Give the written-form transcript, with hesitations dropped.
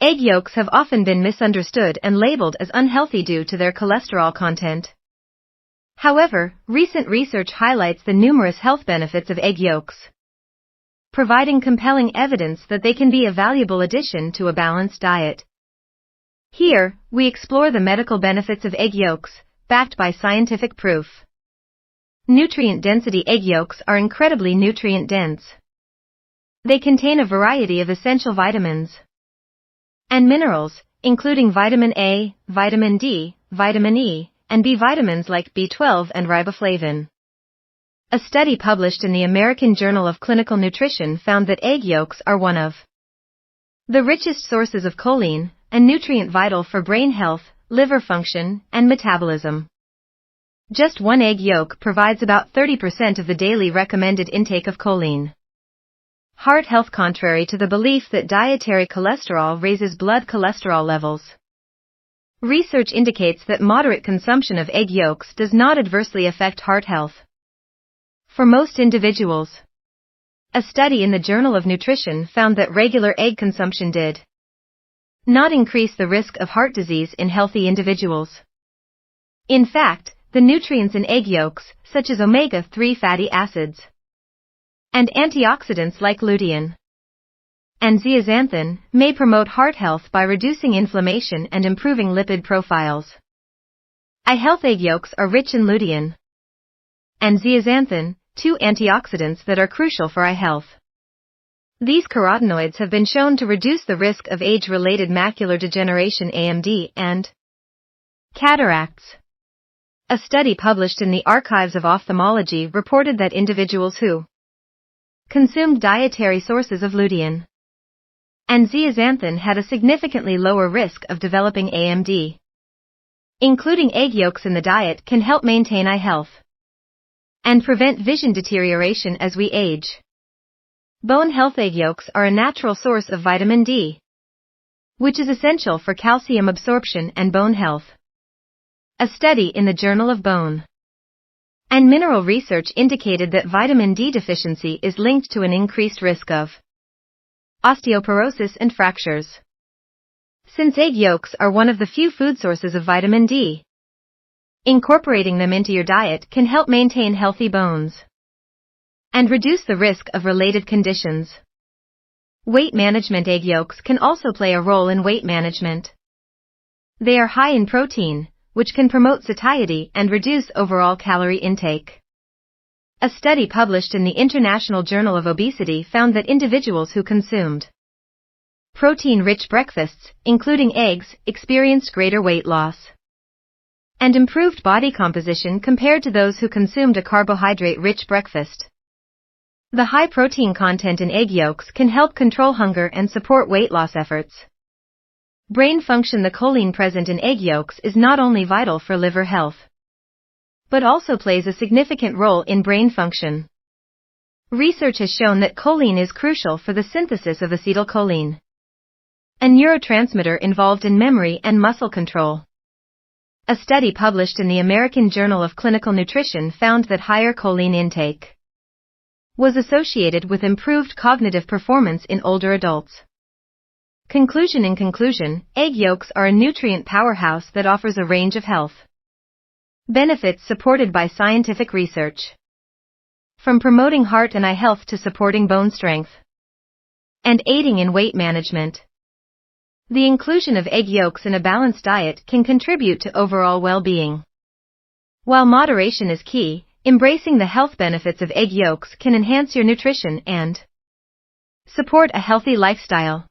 Egg yolks have often been misunderstood and labeled as unhealthy due to their cholesterol content. However, recent research highlights the numerous health benefits of egg yolks, providing compelling evidence that they can be a valuable addition to a balanced diet. Here, we explore the medical benefits of egg yolks, backed by scientific proof. Nutrient density. Egg yolks are incredibly nutrient dense. They contain a variety of essential vitamins and minerals, including vitamin A, vitamin D, vitamin E, and B vitamins like B12 and riboflavin. A study published in the American Journal of Clinical Nutrition found that egg yolks are one of the richest sources of choline, a nutrient vital for brain health, liver function, and metabolism. Just one egg yolk provides about 30% of the daily recommended intake of choline. Heart health. Contrary to the belief that dietary cholesterol raises blood cholesterol levels, research indicates that moderate consumption of egg yolks does not adversely affect heart health. For most individuals, a study in the Journal of Nutrition found that regular egg consumption did not increase the risk of heart disease in healthy individuals. In fact, the nutrients in egg yolks, such as omega-3 fatty acids and antioxidants like lutein and zeaxanthin, may promote heart health by reducing inflammation and improving lipid profiles. Eye health. Egg yolks are rich in lutein and zeaxanthin, two antioxidants that are crucial for eye health. These carotenoids have been shown to reduce the risk of age-related macular degeneration (AMD) and cataracts. A study published in the Archives of Ophthalmology reported that individuals who consumed dietary sources of lutein and zeaxanthin had a significantly lower risk of developing AMD. Including egg yolks in the diet can help maintain eye health and prevent vision deterioration as we age. Bone health. Egg yolks are a natural source of vitamin D, which is essential for calcium absorption and bone health. A study in the Journal of Bone and Mineral Research indicated that vitamin D deficiency is linked to an increased risk of osteoporosis and fractures. Since egg yolks are one of the few food sources of vitamin D, incorporating them into your diet can help maintain healthy bones and reduce the risk of related conditions. Weight management. Egg yolks can also play a role in weight management. They are high in protein, which can promote satiety and reduce overall calorie intake. A study published in the International Journal of Obesity found that individuals who consumed protein-rich breakfasts, including eggs, experienced greater weight loss and improved body composition compared to those who consumed a carbohydrate-rich breakfast. The high protein content in egg yolks can help control hunger and support weight loss efforts. Brain function. The choline present in egg yolks is not only vital for liver health, but also plays a significant role in brain function. Research has shown that choline is crucial for the synthesis of acetylcholine, a neurotransmitter involved in memory and muscle control. A study published in the American Journal of Clinical Nutrition found that higher choline intake was associated with improved cognitive performance in older adults. Conclusion. In conclusion, egg yolks are a nutrient powerhouse that offers a range of health benefits supported by scientific research. From promoting heart and eye health to supporting bone strength and aiding in weight management, the inclusion of egg yolks in a balanced diet can contribute to overall well-being. While moderation is key, embracing the health benefits of egg yolks can enhance your nutrition and support a healthy lifestyle.